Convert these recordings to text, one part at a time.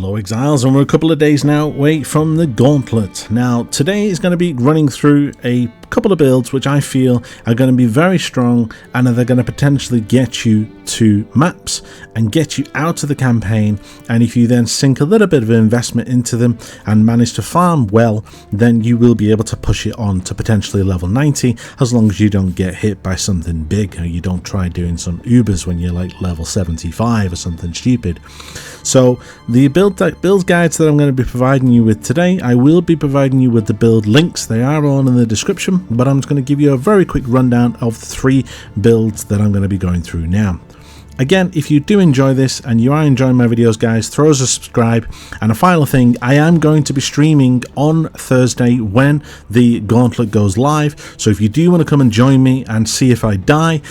Hello Exiles, and we're a couple of days now away from the Gauntlet. Now today is going to be running through a couple of builds which I feel are going to be very strong, and they're going to potentially get you to maps and get you out of the campaign. And if you then sink a little bit of investment into them and manage to farm well, then you will be able to push it on to potentially level 90, as long as you don't get hit by something big, or you don't try doing some Ubers when you're like level 75 or something stupid. So the build guides that I'm going to be providing you with today, I will be providing you with the build links. They are all in the description, but I'm just going to give you a very quick rundown of the 3 builds that I'm going to be going through now. Again, if you do enjoy this and you are enjoying my videos, guys, throw us a subscribe. And a final thing, I am going to be streaming on Thursday when the Gauntlet goes live. So if you do want to come and join me and see if I die,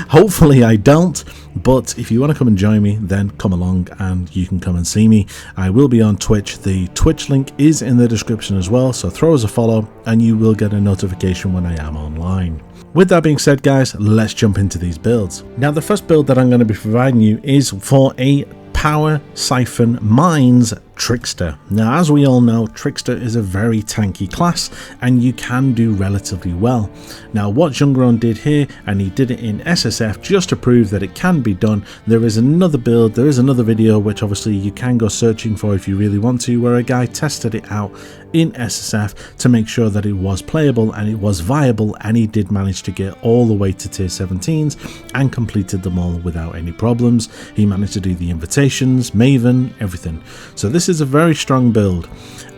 hopefully I don't. But if you want to come and join me, then come along and you can come and see me. I will be on Twitch. The Twitch link is in the description as well. So throw us a follow and you will get a notification when I am online. With that being said, guys, let's jump into these builds. Now, the first build that I'm going to be providing you is for a Power Siphon Mines Trickster. Now, as we all know, Trickster is a very tanky class and you can do relatively well. Now, what Jungron did here, and he did it in SSF just to prove that it can be done, there is another build, there is another video which obviously you can go searching for if you really want to, where a guy tested it out in SSF to make sure that it was playable and it was viable, and he did manage to get all the way to tier 17s and completed them all without any problems. He managed to do the invitations, Maven, everything. So this is a very strong build,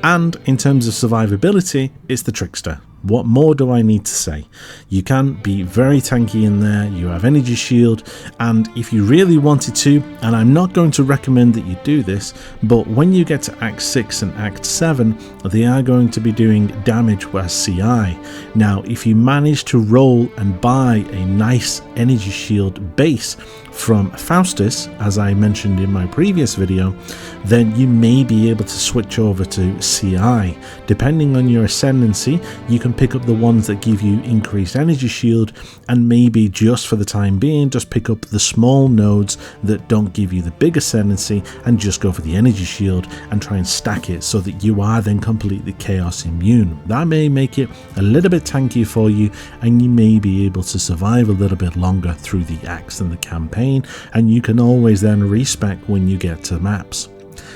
and in terms of survivability, it's the Trickster. What more do I need to say? You can be very tanky in there, you have energy shield, and if you really wanted to, and I'm not going to recommend that you do this, but when you get to Act 6 and Act 7, they are going to be doing damage with CI. Now, if you manage to roll and buy a nice energy shield base from Faustus, as I mentioned in my previous video, then you may be able to switch over to CI. Depending on your ascendancy, you can pick up the ones that give you increased energy shield, and maybe just for the time being just pick up the small nodes that don't give you the big ascendancy and just go for the energy shield and try and stack it so that you are then completely chaos immune. That may make it a little bit tankier for you, and you may be able to survive a little bit longer through the acts and the campaign, and you can always then respec when you get to maps.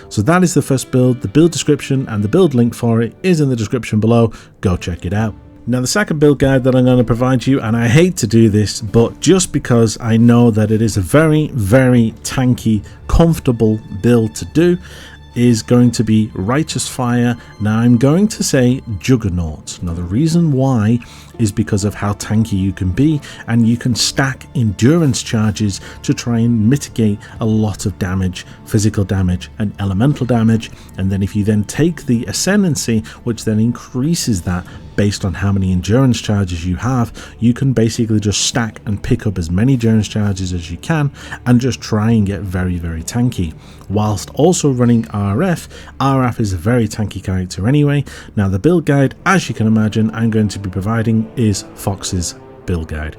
So that is the first build. The build description and the build link for it is in the description below. Go check it out. Now, the second build guide that I'm going to provide you, and I hate to do this, but just because I know that it is a very, very tanky, comfortable build to do, is going to be Righteous Fire. Now, I'm going to say Juggernaut. Now, the reason why is because of how tanky you can be, and you can stack endurance charges to try and mitigate a lot of damage, physical damage and elemental damage. And then if you then take the ascendancy, which then increases that based on how many endurance charges you have, you can basically just stack and pick up as many endurance charges as you can and just try and get very, very tanky, whilst also running RF. RF is a very tanky character anyway. Now, the build guide, as you can imagine, I'm going to be providing is Fox's build guide.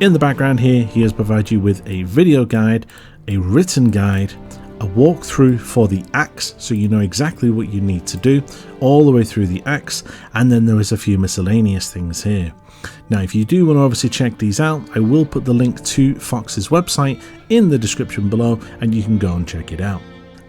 In the background here, he has provided you with a video guide, a written guide, a walkthrough for the axe, so you know exactly what you need to do all the way through the axe, and then there is a few miscellaneous things here. Now, if you do want to obviously check these out, I will put the link to Fox's website in the description below, and you can go and check it out.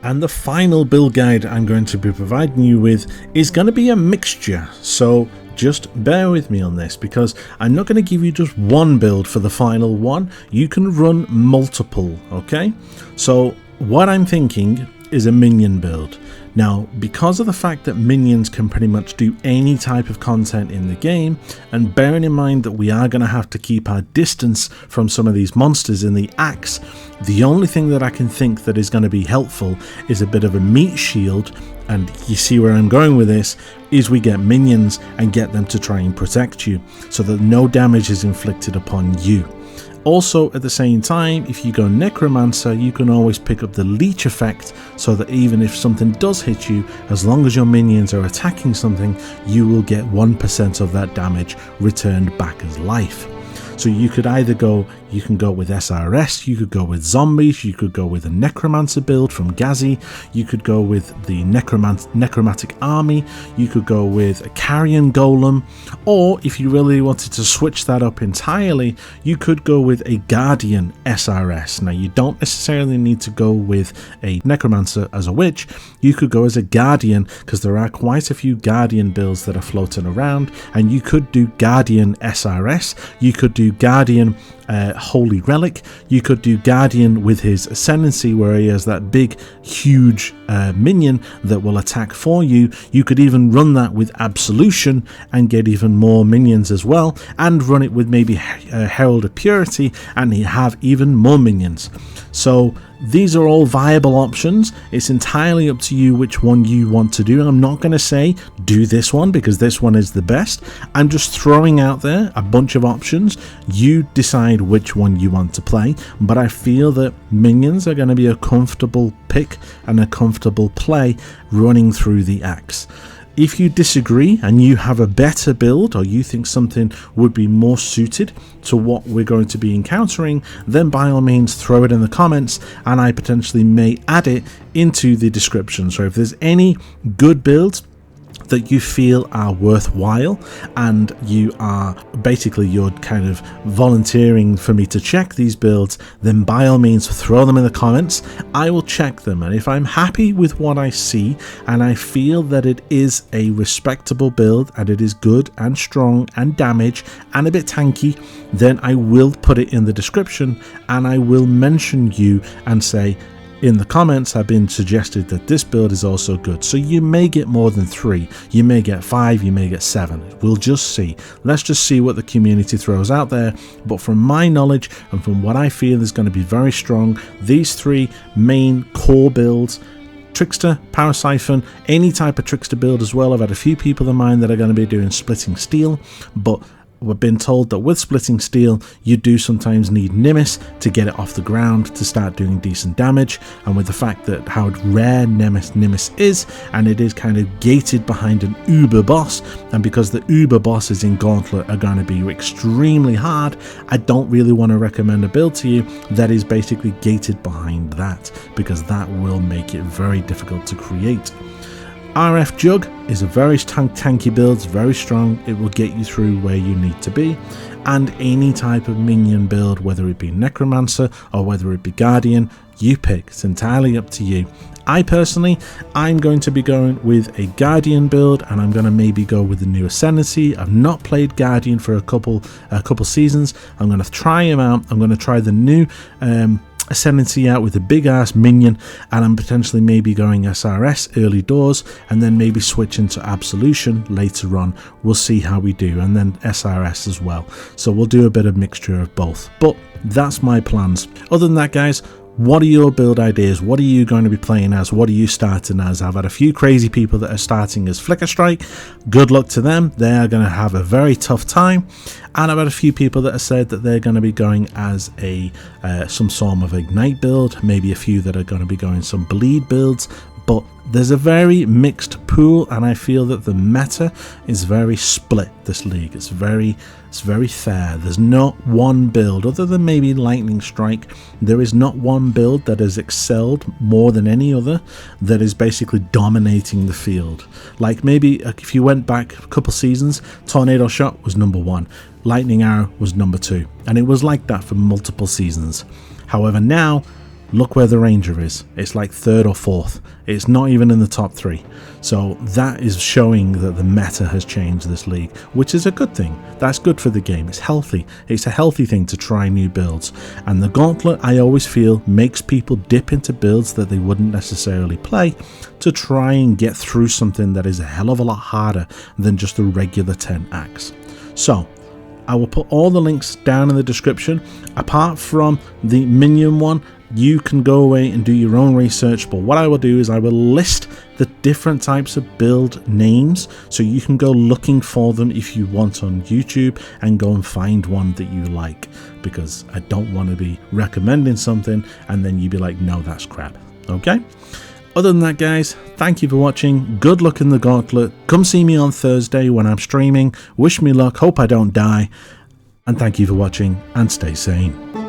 And the final build guide I'm going to be providing you with is going to be a mixture, so just bear with me on this, because I'm not going to give you just one build for the final one. You can run multiple, okay? So what I'm thinking is a minion build. Now, because of the fact that minions can pretty much do any type of content in the game, and bearing in mind that we are going to have to keep our distance from some of these monsters in the axe, the only thing that I can think that is going to be helpful is a bit of a meat shield. And you see where I'm going with this, is we get minions and get them to try and protect you so that no damage is inflicted upon you. Also, at the same time, if you go Necromancer, you can always pick up the leech effect, so that even if something does hit you, as long as your minions are attacking something, you will get 1% of that damage returned back as life. So you could either go, you can go with SRS, you could go with zombies, you could go with a Necromancer build from Gazi, you could go with the Necromantic army, you could go with a Carrion Golem, or if you really wanted to switch that up entirely, you could go with a Guardian SRS. Now you don't necessarily need to go with a Necromancer as a witch, you could go as a Guardian, because there are quite a few Guardian builds that are floating around, and you could do Guardian SRS, you could do Guardian Holy Relic, you could do Guardian with his Ascendancy where he has that big huge minion that will attack for you. You could even run that with Absolution and get even more minions as well, and run it with maybe Herald of Purity and have even more minions. So these are all viable options. It's entirely up to you which one you want to do. I'm not going to say do this one because this one is the best. I'm just throwing out there a bunch of options. You decide which one you want to play, but I feel that minions are going to be a comfortable pick and a comfortable play running through the axe. If you disagree and you have a better build, or you think something would be more suited to what we're going to be encountering, then by all means throw it in the comments and I potentially may add it into the description. So if there's any good builds that you feel are worthwhile and you are basically you're kind of volunteering for me to check these builds, then by all means throw them in the comments. I will check them, and if I'm happy with what I see and I feel that it is a respectable build and it is good and strong and damage and a bit tanky, then I will put it in the description and I will mention you and say, in the comments have been suggested that this build is also good. So you may get more than 3, you may get 5, you may get 7. We'll just see. Let's just see what the community throws out there. But from my knowledge and from what I feel is going to be very strong, these 3 main core builds, Trickster, Power Siphon, any type of Trickster build as well. I've had a few people in mind that are going to be doing Splitting Steel, but we've been told that with Splitting Steel you do sometimes need Nimis to get it off the ground to start doing decent damage, and with the fact that how rare Nimis is, and it is kind of gated behind an uber boss, and because the uber bosses in Gauntlet are going to be extremely hard, I don't really want to recommend a build to you that is basically gated behind that, because that will make it very difficult to create. RF Jug is a very tanky build, it's very strong, it will get you through where you need to be, and any type of minion build, whether it be Necromancer or whether it be Guardian, you pick, it's entirely up to you. I personally, I'm going to be going with a Guardian build, and I'm going to maybe go with the new Ascendancy. I've not played Guardian for a couple seasons. I'm going to try him out. I'm going to try the new Ascendancy out with a big ass minion, and I'm potentially maybe going SRS early doors and then maybe switch into Absolution later on. We'll see how we do, and then SRS as well. So we'll do a bit of mixture of both, but that's my plans. Other than that, guys, what are your build ideas? What are you going to be playing as? What are you starting as? I've had a few crazy people that are starting as Flicker Strike. Good luck to them. They are going to have a very tough time. And I've had a few people that have said that they're going to be going as a some sort of Ignite build. Maybe a few that are going to be going some Bleed builds. But there's a very mixed pool, and I feel that the meta is very split this league. It's very fair. There's not one build, other than maybe Lightning Strike, there is not one build that has excelled more than any other, that is basically dominating the field. Like maybe if you went back a couple seasons, Tornado Shot was number 1, Lightning Arrow was number 2, and it was like that for multiple seasons. However, now look where the Ranger is. It's like 3rd or 4th. It's not even in the top 3. So that is showing that the meta has changed this league, which is a good thing. That's good for the game. It's healthy. It's a healthy thing to try new builds. And the Gauntlet, I always feel, makes people dip into builds that they wouldn't necessarily play to try and get through something that is a hell of a lot harder than just a regular 10 axe. So I will put all the links down in the description. Apart from the Minion one, you can go away and do your own research, but what I will do is I will list the different types of build names, so you can go looking for them if you want on YouTube and go and find one that you like, because I don't want to be recommending something and then you be like, no, that's crap. Okay? Other than that, guys, thank you for watching. Good luck in the Gauntlet. Come see me on Thursday when I'm streaming. Wish me luck. Hope I don't die. and thank you for watching, and stay sane.